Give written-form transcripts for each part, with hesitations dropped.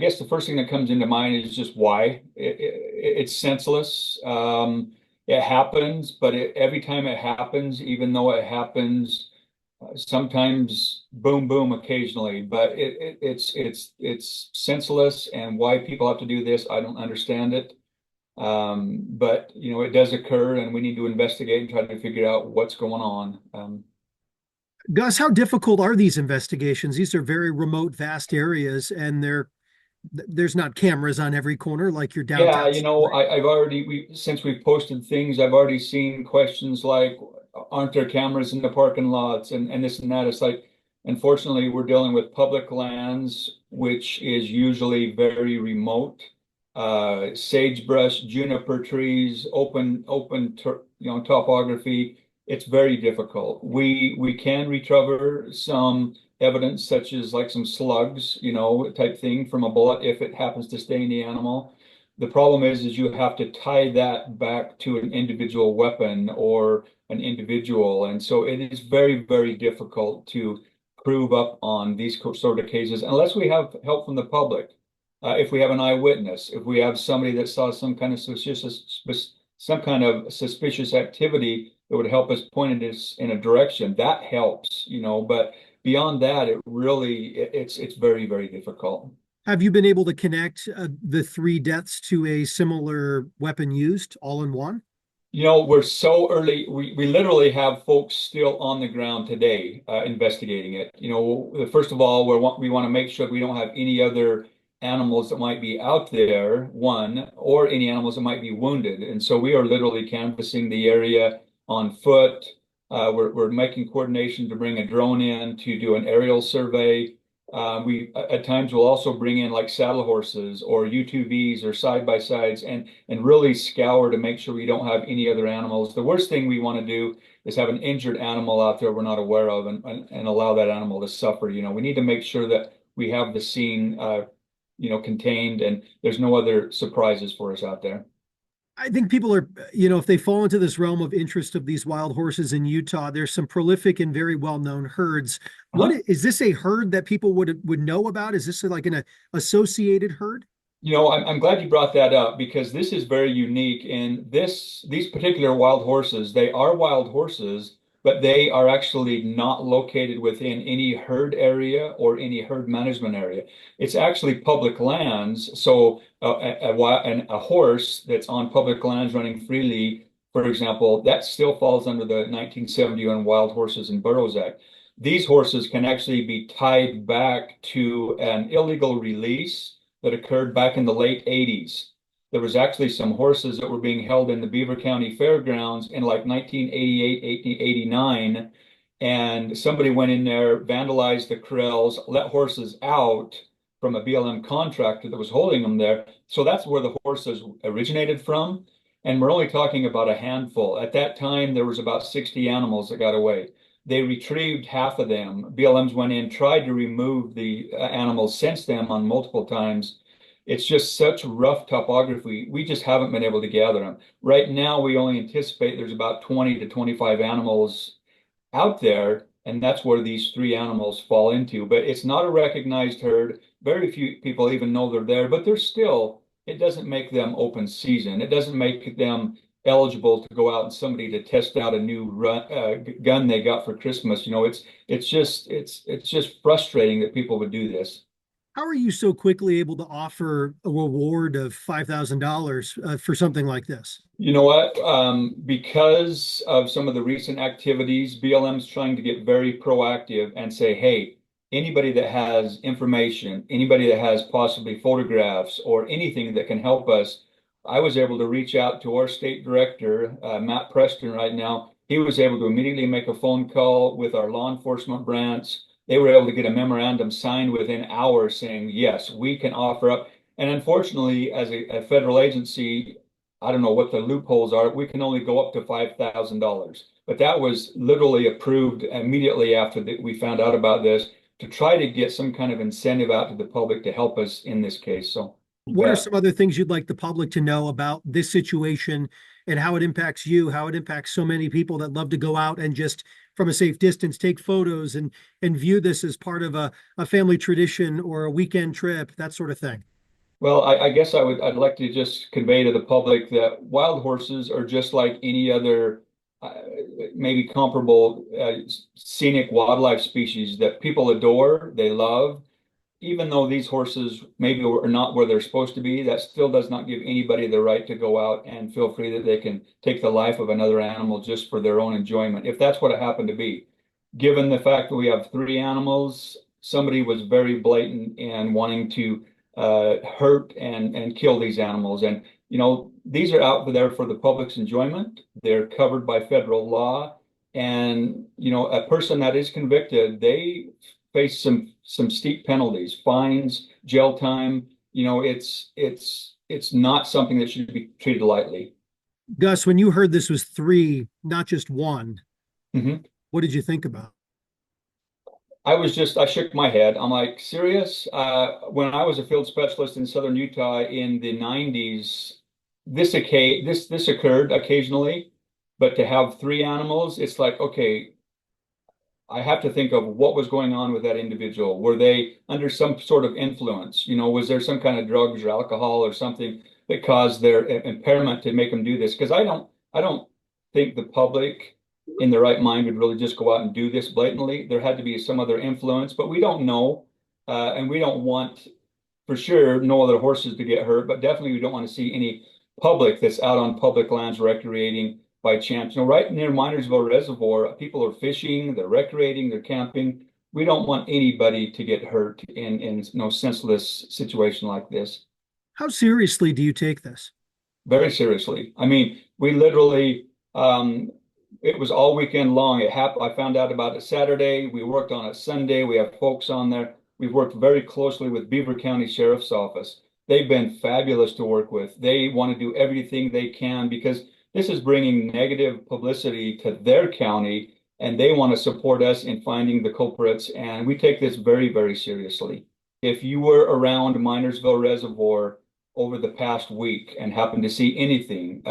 guess the first thing that comes into mind is just why. It's senseless. It happens, but every time it happens, even though it happens sometimes boom, boom, occasionally, but it's senseless. And why people have to do this, I don't understand it. But it does occur, and we need to investigate and try to figure out what's going on. Gus, how difficult are these investigations? These are very remote, vast areas, and there's not cameras on every corner like your Yeah, downtown. I've already since we've posted things, I've already seen questions like, aren't there cameras in the parking lots and this and that. It's like, unfortunately, we're dealing with public lands, which is usually very remote. Sagebrush, juniper trees, topography. It's very difficult. We can recover some evidence such as like some slugs, type thing from a bullet if it happens to stay in the animal. The problem is you have to tie that back to an individual weapon or an individual. And so it is very, very difficult to prove up on these sort of cases unless we have help from the public. If we have an eyewitness, if we have somebody that saw some kind of suspicious activity that would help us point us in a direction, that helps, but beyond that, it's very, very difficult. Have you been able to connect the three deaths to a similar weapon used all in one? We're so early. We literally have folks still on the ground today investigating it. First of all, we want to make sure we don't have any other animals that might be out there, one, or any animals that might be wounded. And so we are literally canvassing the area on foot. We're making coordination to bring a drone in to do an aerial survey. We at times will also bring in like saddle horses or UTVs or side by sides and really scour to make sure we don't have any other animals. The worst thing we want to do is have an injured animal out there we're not aware of and allow that animal to suffer. We need to make sure that we have the scene contained and there's no other surprises for us out there. I think people are, if they fall into this realm of interest of these wild horses in Utah, there's some prolific and very well-known herds. What Uh-huh. is this a herd that people would know about? Is this like an associated herd? I'm glad you brought that up because this is very unique. And these particular wild horses, they are wild horses, but they are actually not located within any herd area or any herd management area. It's actually public lands. So a horse that's on public lands running freely, for example, that still falls under the 1971 Wild Horses and Burros Act. These horses can actually be tied back to an illegal release that occurred back in the late 80s. There was actually some horses that were being held in the Beaver County Fairgrounds in like 1988, 1889, and somebody went in there, vandalized the corrals, let horses out from a BLM contractor that was holding them there. So that's where the horses originated from. And we're only talking about a handful. At that time, there was about 60 animals that got away. They retrieved half of them. BLMs went in, tried to remove the animals since then on multiple times. It's just such rough topography. We just haven't been able to gather them. Right now, we only anticipate there's about 20 to 25 animals out there, and that's where these three animals fall into. But it's not a recognized herd. Very few people even know they're there, but they're still, it doesn't make them open season. It doesn't make them eligible to go out and somebody to test out a new gun they got for Christmas. It's just frustrating that people would do this. How are you so quickly able to offer a reward of $5,000 for something like this? You know what? Because of some of the recent activities, BLM's trying to get very proactive and say, hey, anybody that has information, anybody that has possibly photographs or anything that can help us. I was able to reach out to our state director, Matt Preston, right now. He was able to immediately make a phone call with our law enforcement branch. They were able to get a memorandum signed within hours saying, yes, we can offer up. And unfortunately, as a federal agency, I don't know what the loopholes are. We can only go up to $5,000. But that was literally approved immediately after we found out about this to try to get some kind of incentive out to the public to help us in this case. So, you What are bet. some other things you'd like the public to know about this situation and how it impacts you, how it impacts so many people that love to go out and just from a safe distance take photos and view this as part of a family tradition or a weekend trip, that sort of thing? Well, I guess I'd like to just convey to the public that wild horses are just like any other uh, maybe comparable scenic wildlife species that people adore, they love. Even though these horses maybe are not where they're supposed to be, that still does not give anybody the right to go out and feel free that they can take the life of another animal just for their own enjoyment, if that's what it happened to be. Given the fact that we have three animals, somebody was very blatant in wanting to hurt and kill these animals. And these are out there for the public's enjoyment. They're covered by federal law, and a person that is convicted, they face some steep penalties, fines, jail time. It's not something that should be treated lightly. Gus, when you heard this was three, not just one, Mhm. what did you think about? I shook my head. I'm like, serious? When I was a field specialist in southern Utah in the 90s, this occurred occasionally, but to have three animals, it's like, okay, I have to think of what was going on with that individual. Were they under some sort of influence? Was there some kind of drugs or alcohol or something that caused their impairment to make them do this? Because I don't think the public in their right mind would really just go out and do this blatantly. There had to be some other influence, but we don't know, and we don't want for sure no other horses to get hurt, but definitely we don't want to see any public that's out on public lands recreating by chance. Right near Minersville Reservoir, people are fishing, they're recreating, they're camping. We don't want anybody to get hurt in no senseless situation like this. How seriously do you take this? Very seriously. I mean, we literally, it was all weekend long. It happened. I found out about it Saturday. We worked on it Sunday. We have folks on there. We've worked very closely with Beaver County Sheriff's Office. They've been fabulous to work with. They want to do everything they can because this is bringing negative publicity to their county, and they want to support us in finding the culprits. And we take this very, very seriously. If you were around Minersville Reservoir over the past week and happened to see anything,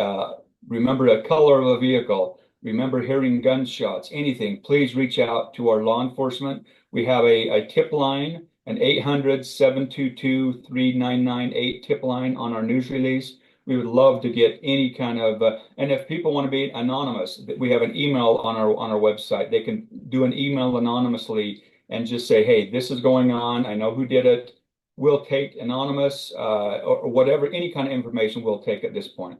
remember a color of a vehicle, remember hearing gunshots, anything, please reach out to our law enforcement. We have a tip line, an 800-722-3998 tip line on our news release. We would love to get any kind of, and if people want to be anonymous, we have an email on our website. They can do an email anonymously and just say, hey, this is going on. I know who did it. We'll take anonymous or whatever, any kind of information we'll take at this point.